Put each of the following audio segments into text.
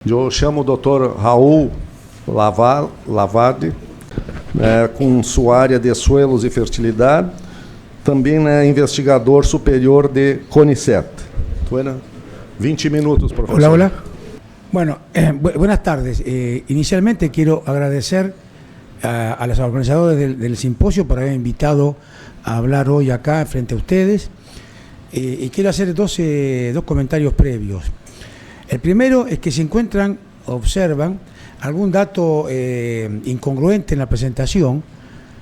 Eu chamo o Dr. Raul Lavade, com sua área de suelos e fertilidade, também investigador superior de CONICET. 20 minutos, profesor. Hola, hola. Bueno, buenas tardes. Inicialmente quiero agradecer a los organizadores del simposio por haber invitado a hablar hoy acá frente a ustedes. Y quiero hacer dos comentarios previos. El primero es que si encuentran, observan algún dato incongruente en la presentación,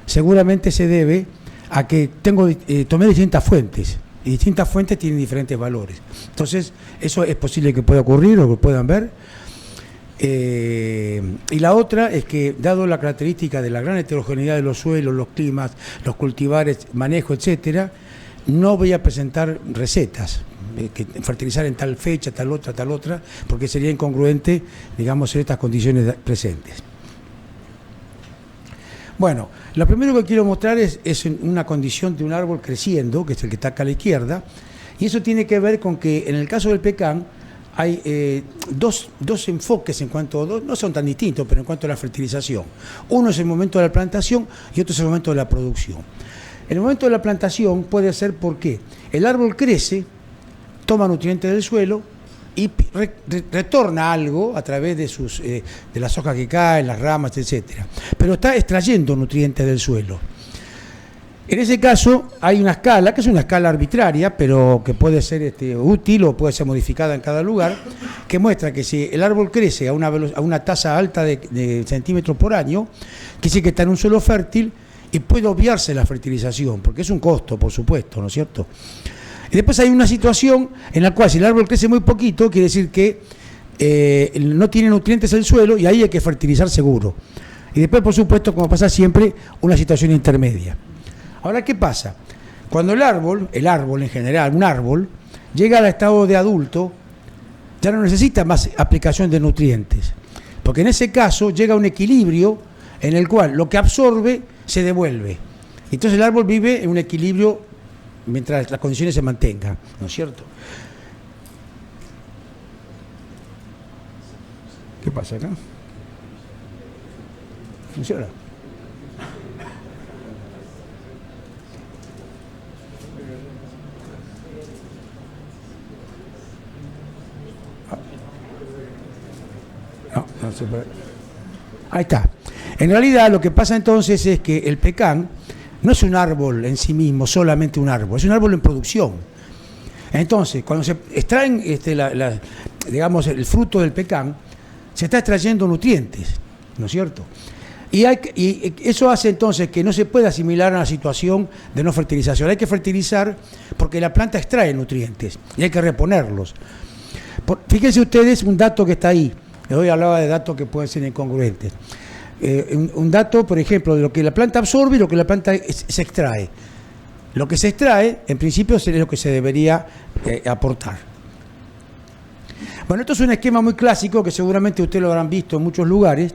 seguramente se debe a que tomé distintas fuentes, y distintas fuentes tienen diferentes valores. Entonces, eso es posible que pueda ocurrir o que puedan ver. Y la otra es que, dado la característica de la gran heterogeneidad de los suelos, los climas, los cultivares, manejo, etcétera, no voy a presentar recetas, que fertilizar en tal fecha, tal otra, porque sería incongruente, digamos, en estas condiciones presentes. Bueno, lo primero que quiero mostrar es una condición de un árbol creciendo, que es el que está acá a la izquierda, y eso tiene que ver con que en el caso del pecan hay dos enfoques en cuanto, no son tan distintos, pero en cuanto a la fertilización. Uno es el momento de la plantación y otro es el momento de la producción. El momento de la plantación puede ser porque el árbol crece, toma nutrientes del suelo y retorna algo a través de las hojas que caen, las ramas, etcétera. Pero está extrayendo nutrientes del suelo. En ese caso hay una escala, que es una escala arbitraria, pero que puede ser útil o puede ser modificada en cada lugar, que muestra que si el árbol crece a una tasa alta de centímetros por año, que sí que está en un suelo fértil y puede obviarse la fertilización, porque es un costo, por supuesto, ¿no es cierto? Y después hay una situación en la cual si el árbol crece muy poquito, quiere decir que no tiene nutrientes el suelo y ahí hay que fertilizar seguro. Y después, por supuesto, como pasa siempre, una situación intermedia. Ahora, ¿qué pasa? Cuando el árbol en general, un árbol, llega al estado de adulto, ya no necesita más aplicación de nutrientes, porque en ese caso llega a un equilibrio en el cual lo que absorbe se devuelve. Entonces el árbol vive en un equilibrio mientras las condiciones se mantengan, ¿no es cierto? ¿Qué pasa acá? ¿Funciona? No se puede. Ahí está. En realidad lo que pasa entonces es que el pecan no es un árbol en sí mismo, solamente un árbol, es un árbol en producción. Entonces, cuando se extraen digamos, el fruto del pecan, se está extrayendo nutrientes, ¿no es cierto? Y eso hace entonces que no se pueda asimilar a una situación de no fertilización. Hay que fertilizar porque la planta extrae nutrientes y hay que reponerlos. Fíjense ustedes un dato que está ahí. Hoy hablaba de datos que pueden ser incongruentes. Un dato, por ejemplo, de lo que la planta absorbe y lo que la planta se extrae. Lo que se extrae, en principio, es lo que se debería aportar. Bueno, esto es un esquema muy clásico que seguramente ustedes lo habrán visto en muchos lugares,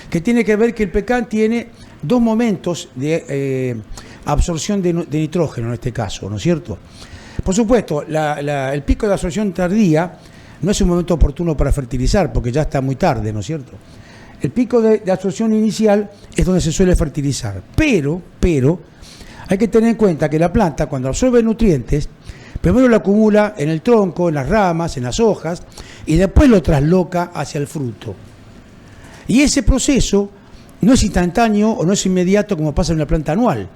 que tiene que ver que el pecan tiene dos momentos de absorción de nitrógeno en este caso, ¿no es cierto? Por supuesto, el pico de absorción tardía no es un momento oportuno para fertilizar, porque ya está muy tarde, ¿no es cierto? El pico de absorción inicial es donde se suele fertilizar, pero hay que tener en cuenta que la planta, cuando absorbe nutrientes, primero lo acumula en el tronco, en las ramas, en las hojas, y después lo trasloca hacia el fruto. Y ese proceso no es instantáneo o no es inmediato como pasa en una planta anual,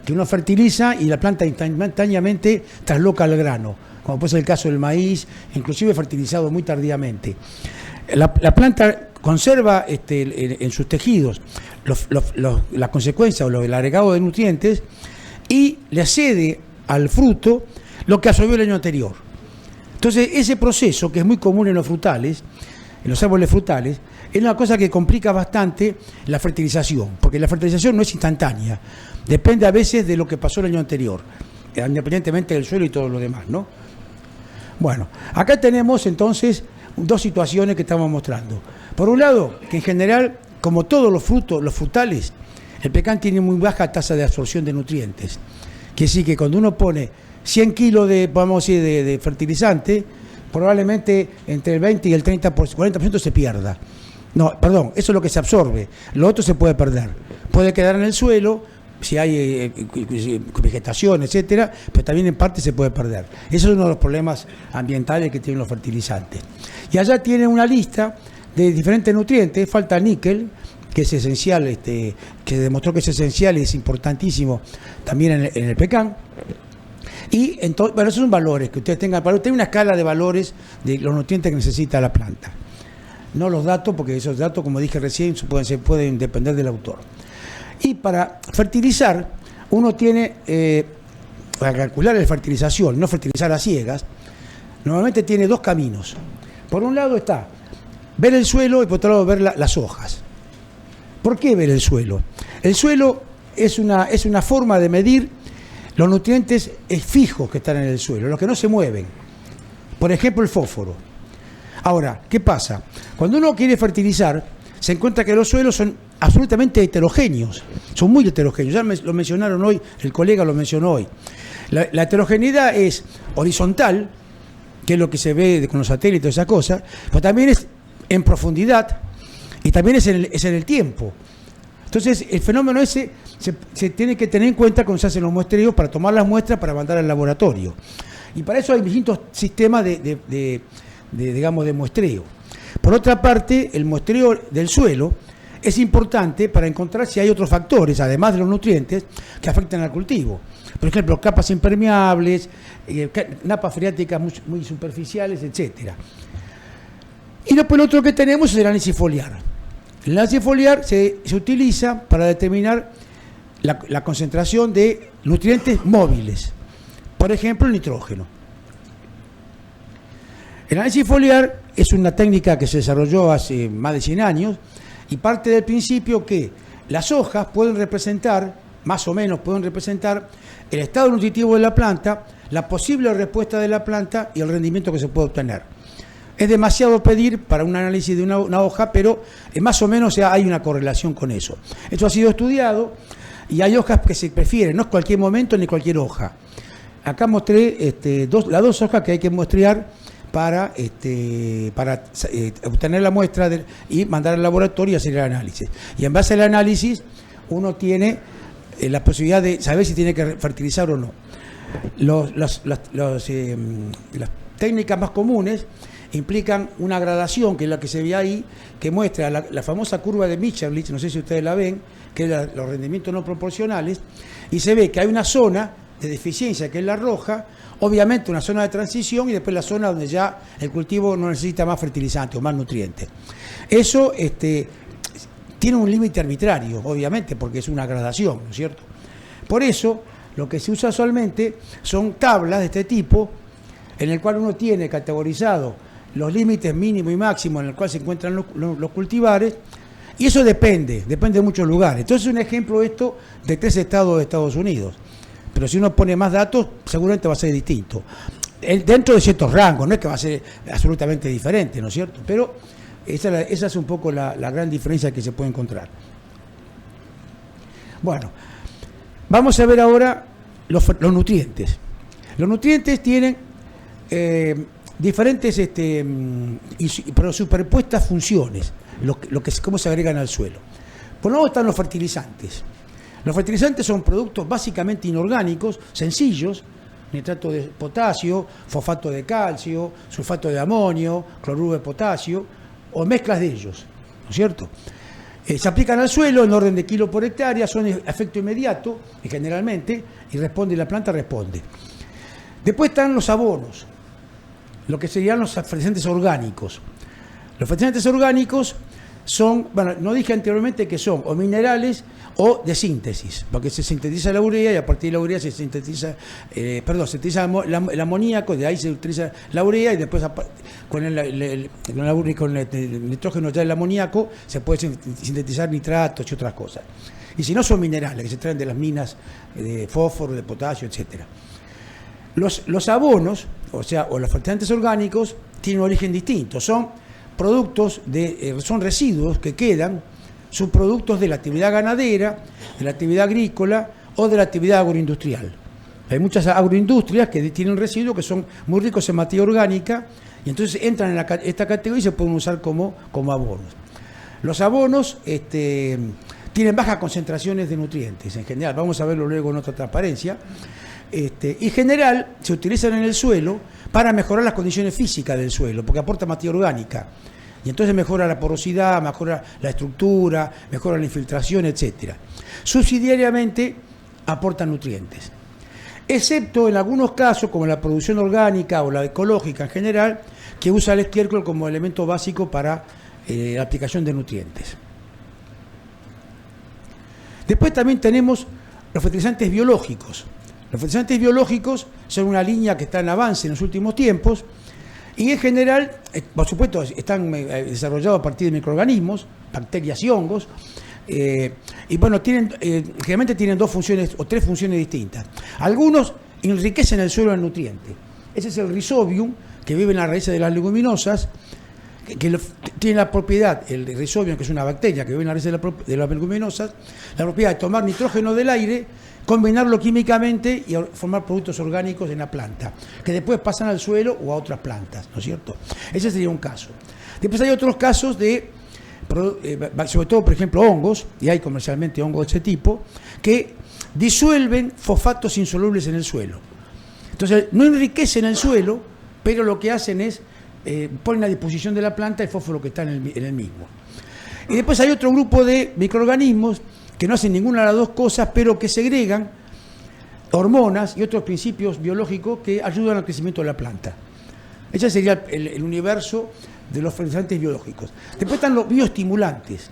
que uno fertiliza y la planta instantáneamente trasloca el grano, como puede ser el caso del maíz, inclusive fertilizado muy tardíamente. La planta conserva en sus tejidos las consecuencias o el agregado de nutrientes y le cede al fruto lo que absorbió el año anterior. Entonces, ese proceso, que es muy común en los frutales, en los árboles frutales, es una cosa que complica bastante la fertilización, porque la fertilización no es instantánea, depende a veces de lo que pasó el año anterior, independientemente del suelo y todo lo demás, ¿no? Bueno, acá tenemos entonces dos situaciones que estamos mostrando. Por un lado, que en general, como todos los frutales, el pecan tiene muy baja tasa de absorción de nutrientes. Quiere decir que cuando uno pone 100 kilos de fertilizante, probablemente entre el 20 y el 40% se pierda. No, perdón, eso es lo que se absorbe. Lo otro se puede perder. Puede quedar en el suelo, si hay vegetación, etcétera, pero también en parte se puede perder. Eso es uno de los problemas ambientales que tienen los fertilizantes. Y allá tiene una lista de diferentes nutrientes. Falta níquel, que es esencial, que demostró que es esencial y es importantísimo también en el pecan. Y entonces, bueno, esos son valores que ustedes tengan. Para usted hay una escala de valores de los nutrientes que necesita la planta. No los datos, porque esos datos, como dije recién, pueden depender del autor. Y para fertilizar, uno tiene, para calcular la fertilización, no fertilizar a ciegas, normalmente tiene dos caminos. Por un lado está ver el suelo y por otro lado ver las hojas. ¿Por qué ver el suelo? El suelo es una forma de medir los nutrientes fijos que están en el suelo, los que no se mueven. Por ejemplo, el fósforo. Ahora, ¿qué pasa? Cuando uno quiere fertilizar, se encuentra que los suelos son absolutamente heterogéneos, son muy heterogéneos. Ya lo mencionaron hoy, el colega lo mencionó hoy. La heterogeneidad es horizontal, que es lo que se ve con los satélites y esas cosas, pero también es en profundidad y también es en el tiempo. Entonces, el fenómeno ese se tiene que tener en cuenta cuando se hacen los muestreos para tomar las muestras para mandar al laboratorio. Y para eso hay distintos sistemas de muestreo. Por otra parte, el muestreo del suelo es importante para encontrar si hay otros factores, además de los nutrientes, que afectan al cultivo. Por ejemplo, capas impermeables, napas freáticas muy superficiales, etc. Y después lo otro que tenemos es el análisis foliar. El análisis foliar se utiliza para determinar la concentración de nutrientes móviles, por ejemplo, el nitrógeno. El análisis foliar es una técnica que se desarrolló hace más de 100 años y parte del principio que las hojas pueden representar, más o menos pueden representar, el estado nutritivo de la planta, la posible respuesta de la planta y el rendimiento que se puede obtener. Es demasiado pedir para un análisis de una hoja, pero más o menos hay una correlación con eso. Esto ha sido estudiado y hay hojas que se prefieren, no es cualquier momento ni cualquier hoja. Acá mostré las dos hojas que hay que muestrear para obtener la muestra y mandar al laboratorio y hacer el análisis. Y en base al análisis uno tiene la posibilidad de saber si tiene que fertilizar o no. Las técnicas más comunes implican una gradación, que es la que se ve ahí, que muestra la famosa curva de Michelitz, no sé si ustedes la ven, que es los rendimientos no proporcionales, y se ve que hay una zona de deficiencia, que es la roja, obviamente una zona de transición y después la zona donde ya el cultivo no necesita más fertilizante o más nutrientes. Eso tiene un límite arbitrario, obviamente, porque es una gradación, ¿no es cierto? Por eso, lo que se usa usualmente son tablas de este tipo, en el cual uno tiene categorizado los límites mínimo y máximo en el cual se encuentran los cultivares, y eso depende de muchos lugares. Entonces, un ejemplo esto de 3 estados de Estados Unidos. Pero si uno pone más datos, seguramente va a ser distinto. Dentro de ciertos rangos, no es que va a ser absolutamente diferente, ¿no es cierto? Pero esa es un poco la gran diferencia que se puede encontrar. Bueno, vamos a ver ahora los nutrientes. Los nutrientes tienen diferentes pero superpuestas funciones, cómo se agregan al suelo. Por un lado están los fertilizantes. Los fertilizantes son productos básicamente inorgánicos, sencillos, nitrato de potasio, fosfato de calcio, sulfato de amonio, cloruro de potasio, o mezclas de ellos, ¿no es cierto? Se aplican al suelo en orden de kilo por hectárea, son de efecto inmediato, generalmente, y la planta responde. Después están los abonos, lo que serían los fertilizantes orgánicos. Los fertilizantes orgánicos son, bueno, no dije anteriormente que son o minerales o de síntesis, porque se sintetiza la urea y a partir de la urea se sintetiza, el amoníaco, de ahí se utiliza la urea y después con el nitrógeno ya del amoníaco se puede sintetizar nitratos y otras cosas. Y si no, son minerales que se traen de las minas de fósforo, de potasio, etc. Los abonos, o los fertilizantes orgánicos, tienen un origen distinto, son productos son residuos que quedan, subproductos de la actividad ganadera, de la actividad agrícola o de la actividad agroindustrial. Hay muchas agroindustrias que tienen residuos que son muy ricos en materia orgánica y entonces entran en esta categoría y se pueden usar como abonos. Los abonos tienen bajas concentraciones de nutrientes en general, vamos a verlo luego en otra transparencia, y en general se utilizan en el suelo para mejorar las condiciones físicas del suelo, porque aporta materia orgánica, y entonces mejora la porosidad, mejora la estructura, mejora la infiltración, etc. Subsidiariamente aportan nutrientes, excepto en algunos casos, como la producción orgánica o la ecológica en general, que usa el estiércol como elemento básico para la aplicación de nutrientes. Después también tenemos los fertilizantes biológicos. Los fertilizantes biológicos son una línea que está en avance en los últimos tiempos y en general, por supuesto, están desarrollados a partir de microorganismos, bacterias y hongos, y bueno, generalmente tienen 2 funciones o 3 funciones distintas. Algunos enriquecen el suelo en nutrientes. Ese es el Rhizobium, que vive en las raíces de las leguminosas, que tiene la propiedad, el Rhizobium, que es una bacteria que vive en las raíces de las leguminosas, la propiedad de tomar nitrógeno del aire, combinarlo químicamente y formar productos orgánicos en la planta, que después pasan al suelo o a otras plantas, ¿no es cierto? Ese sería un caso. Después hay otros casos sobre todo, por ejemplo, hongos, y hay comercialmente hongos de ese tipo, que disuelven fosfatos insolubles en el suelo. Entonces, no enriquecen el suelo, pero lo que hacen es ponen a disposición de la planta el fósforo que está en el mismo. Y después hay otro grupo de microorganismos que no hacen ninguna de las 2 cosas, pero que segregan hormonas y otros principios biológicos que ayudan al crecimiento de la planta. Ese sería el universo de los fertilizantes biológicos. Después están los bioestimulantes,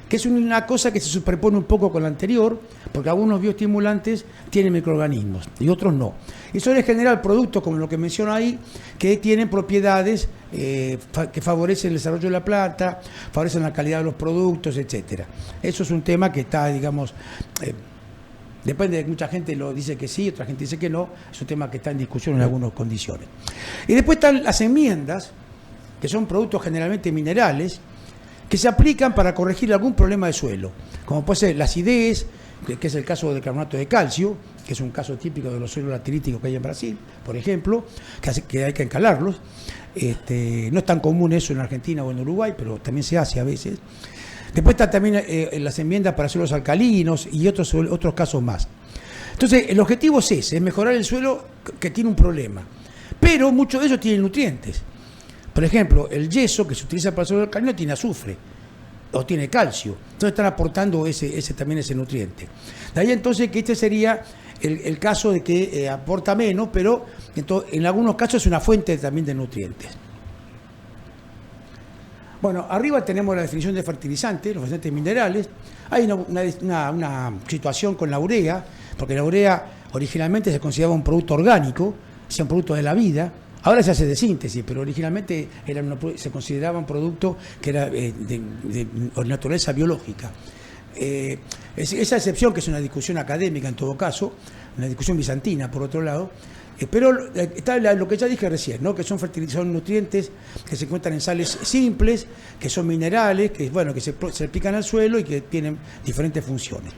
que es una cosa que se superpone un poco con la anterior, porque algunos bioestimulantes tienen microorganismos y otros no. Y son en general productos, como lo que menciono ahí, que tienen propiedades que favorecen el desarrollo de la planta, favorecen la calidad de los productos, etc. Eso es un tema que está, digamos, depende de que mucha gente lo dice que sí, otra gente dice que no, es un tema que está en discusión en algunas condiciones. Y después están las enmiendas, que son productos generalmente minerales, que se aplican para corregir algún problema de suelo, como puede ser la acidez, que es el caso del carbonato de calcio, que es un caso típico de los suelos lateríticos que hay en Brasil, por ejemplo, que hay que encalarlos. No es tan común eso en Argentina o en Uruguay, pero también se hace a veces. Después están también las enmiendas para suelos alcalinos y otros casos más. Entonces, el objetivo es ese, es mejorar el suelo que tiene un problema. Pero muchos de ellos tienen nutrientes. Por ejemplo, el yeso que se utiliza para el suelo alcalino tiene azufre o tiene calcio. Entonces están aportando también ese nutriente. De ahí entonces que este sería el caso de que aporta menos, pero en algunos casos es una fuente también de nutrientes. Bueno, arriba tenemos la definición de fertilizantes, los fertilizantes minerales. Hay una situación con la urea, porque la urea originalmente se consideraba un producto orgánico, es un producto de la vida. Ahora se hace de síntesis, pero originalmente se consideraba un producto que era de naturaleza biológica. Esa excepción, que es una discusión académica en todo caso, una discusión bizantina por otro lado, pero está lo que ya dije recién, ¿no? Que son nutrientes que se encuentran en sales simples, que son minerales, que se aplican al suelo y que tienen diferentes funciones.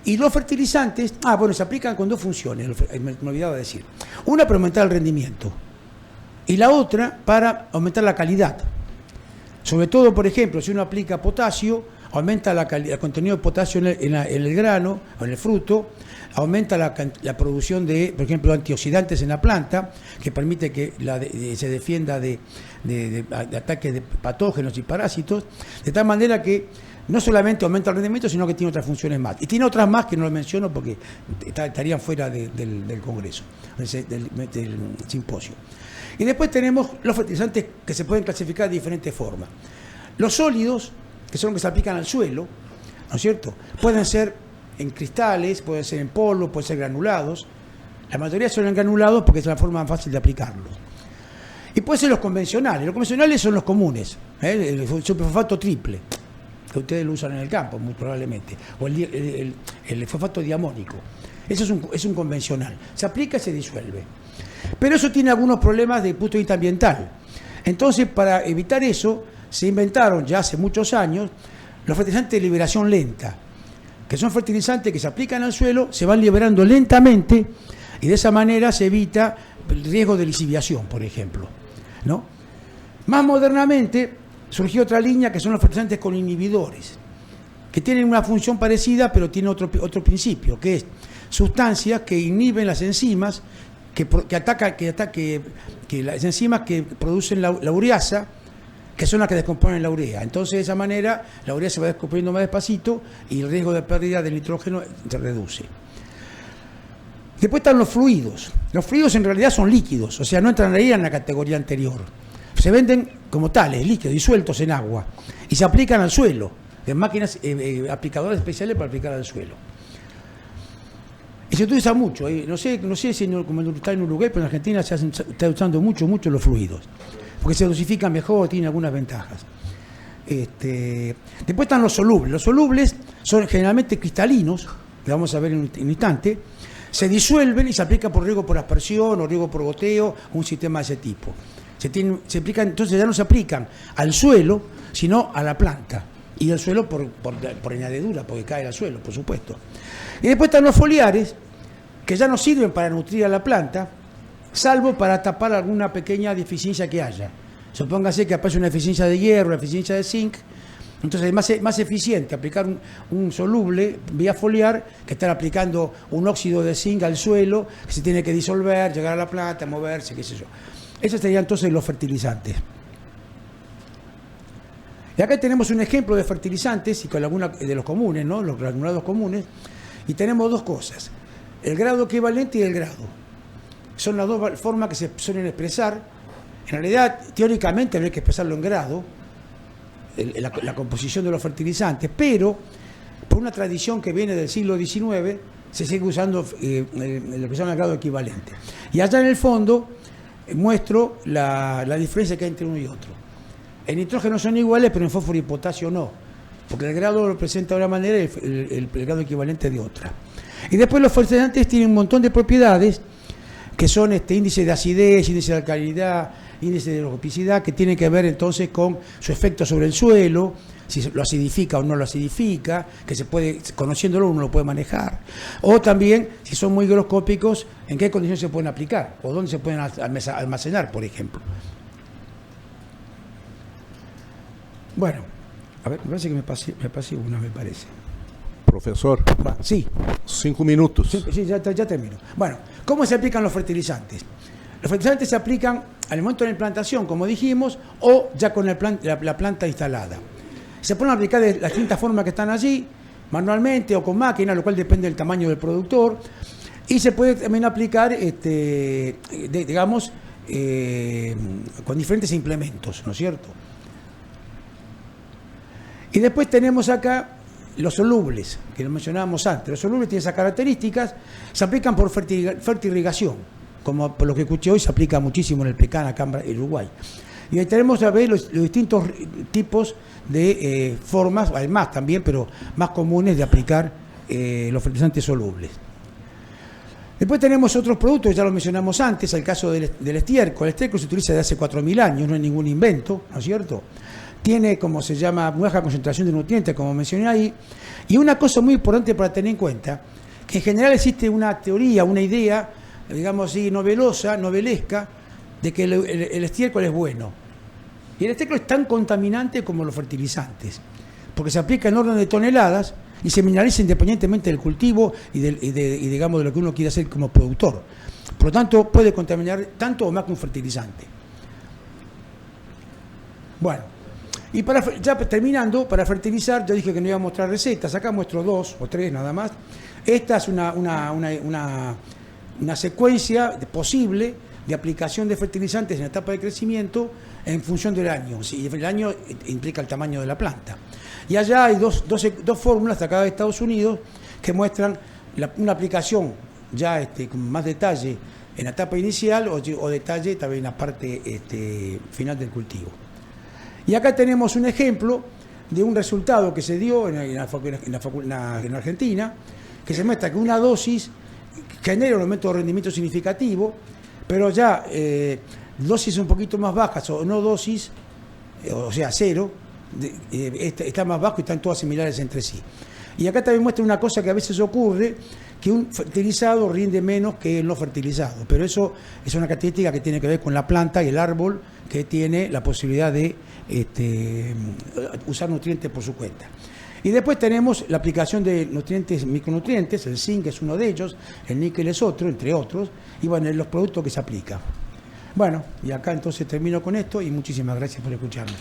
Y los fertilizantes, se aplican con 2 funciones, me olvidaba decir. Una para aumentar el rendimiento y la otra para aumentar la calidad. Sobre todo, por ejemplo, si uno aplica potasio, aumenta el contenido de potasio en el grano o en el fruto, aumenta la producción de, por ejemplo, antioxidantes en la planta, que permite que se defienda de ataques de patógenos y parásitos, de tal manera que no solamente aumenta el rendimiento, sino que tiene otras funciones más. Y tiene otras más que no lo menciono porque estarían fuera del congreso, del simposio. Y después tenemos los fertilizantes que se pueden clasificar de diferentes formas. Los sólidos, que son los que se aplican al suelo, ¿no es cierto? Pueden ser en cristales, pueden ser en polvo, pueden ser granulados. La mayoría son en granulados porque es la forma más fácil de aplicarlos. Y pueden ser los convencionales. Los convencionales son los comunes, el superfosfato triple, que ustedes lo usan en el campo, muy probablemente, o el fosfato diamónico. Eso es un convencional. Se aplica y se disuelve. Pero eso tiene algunos problemas desde el punto de vista ambiental. Entonces, para evitar eso, se inventaron ya hace muchos años los fertilizantes de liberación lenta, que son fertilizantes que se aplican al suelo, se van liberando lentamente y de esa manera se evita el riesgo de lisiviación, por ejemplo, ¿no? Más modernamente surgió otra línea que son los fertilizantes con inhibidores, que tienen una función parecida, pero tiene otro principio, que es sustancias que inhiben las enzimas, que las enzimas que producen la ureasa, que son las que descomponen la urea. Entonces, de esa manera, la urea se va descomponiendo más despacito y el riesgo de pérdida de nitrógeno se reduce. Después están los fluidos. Los fluidos en realidad son líquidos, o sea, no entrarían en la categoría anterior. Se venden como tales, líquidos, disueltos en agua, y se aplican al suelo, en máquinas aplicadoras especiales para aplicar al suelo. Y se utiliza mucho, no sé si como está en Uruguay, pero en Argentina se está usando mucho los fluidos, porque se dosifican mejor, tienen algunas ventajas. Después están los solubles. Los solubles son generalmente cristalinos, que vamos a ver en un instante, se disuelven y se aplican por riego por aspersión o riego por goteo, un sistema de ese tipo. Se aplican, entonces ya no se aplican al suelo, sino a la planta. Y el suelo por añadidura, porque cae al suelo, por supuesto. Y después están los foliares, que ya no sirven para nutrir a la planta, salvo para tapar alguna pequeña deficiencia que haya. Supóngase que aparece una deficiencia de hierro, una deficiencia de zinc. Entonces es más eficiente aplicar un soluble vía foliar que estar aplicando un óxido de zinc al suelo, que se tiene que disolver, llegar a la planta, moverse, qué sé yo. Esos serían entonces los fertilizantes. Y acá tenemos un ejemplo de fertilizantes y con alguna de los comunes, ¿no? Los granulados comunes. Y tenemos dos cosas: el grado equivalente y el grado. Son las dos formas que se suelen expresar. En realidad, teóricamente habría que expresarlo en grado, la composición de los fertilizantes, pero por una tradición que viene del siglo XIX se sigue usando el expresar en grado equivalente. Y allá en el fondo muestro la diferencia que hay entre uno y otro. En nitrógeno son iguales, pero en fósforo y potasio no, porque el grado lo presenta de una manera y el grado equivalente de otra. Y después los fertilizantes tienen un montón de propiedades que son índice de acidez, índice de alcalinidad, índice de hidrofobicidad, que tienen que ver entonces con su efecto sobre el suelo, si lo acidifica o no lo acidifica, que se puede, conociéndolo uno lo puede manejar. O también, si son muy higroscópicos, en qué condiciones se pueden aplicar o dónde se pueden almacenar, por ejemplo. Bueno, a ver, me parece que me pasé una, me parece. Profesor, sí. 5 minutos. Sí, ya termino. Bueno, ¿cómo se aplican los fertilizantes? Los fertilizantes se aplican al momento de la implantación, como dijimos, o ya con la planta instalada. Se pueden aplicar de las distintas formas que están allí, manualmente o con máquina, lo cual depende del tamaño del productor. Y se puede también aplicar, con diferentes implementos, ¿no es cierto? Y después tenemos acá los solubles, que lo mencionábamos antes. Los solubles tienen esas características, se aplican por fertirrigación, como por lo que escuché hoy se aplica muchísimo en el Pecan, acá en Uruguay. Y ahí tenemos a ver los distintos tipos de formas, además también, pero más comunes de aplicar los fertilizantes solubles. Después tenemos otros productos, ya lo mencionamos antes, el caso del estiércol. El estiércol se utiliza desde hace 4.000 años, no es ningún invento, ¿no es cierto? Tiene, como se llama, baja concentración de nutrientes, como mencioné ahí. Y una cosa muy importante para tener en cuenta, que en general existe una teoría, una idea, digamos así, novelesca, de que el estiércol es bueno. Y el estiércol es tan contaminante como los fertilizantes, porque se aplica en orden de toneladas y se mineraliza independientemente del cultivo y digamos, de lo que uno quiere hacer como productor. Por lo tanto, puede contaminar tanto o más que un fertilizante. Bueno. Y ya terminando, para fertilizar, yo dije que no iba a mostrar recetas, acá muestro 2 o 3 nada más. Esta es una secuencia posible de aplicación de fertilizantes en la etapa de crecimiento en función del año. Si el año implica el tamaño de la planta. Y allá hay dos fórmulas de acá de Estados Unidos que muestran una aplicación ya con más detalle en la etapa inicial o detalle también en la parte final del cultivo. Y acá tenemos un ejemplo de un resultado que se dio en Argentina, que se muestra que una dosis genera un aumento de rendimiento significativo, pero ya dosis un poquito más bajas o no dosis, o sea, 0, está más bajo y están todas similares entre sí. Y acá también muestra una cosa que a veces ocurre, que un fertilizado rinde menos que el no fertilizado, pero eso es una característica que tiene que ver con la planta y el árbol que tiene la posibilidad de usar nutrientes por su cuenta. Y después tenemos la aplicación de nutrientes, micronutrientes, el zinc es uno de ellos, el níquel es otro, entre otros, y bueno, los productos que se aplican. Bueno, y acá entonces termino con esto y muchísimas gracias por escucharme.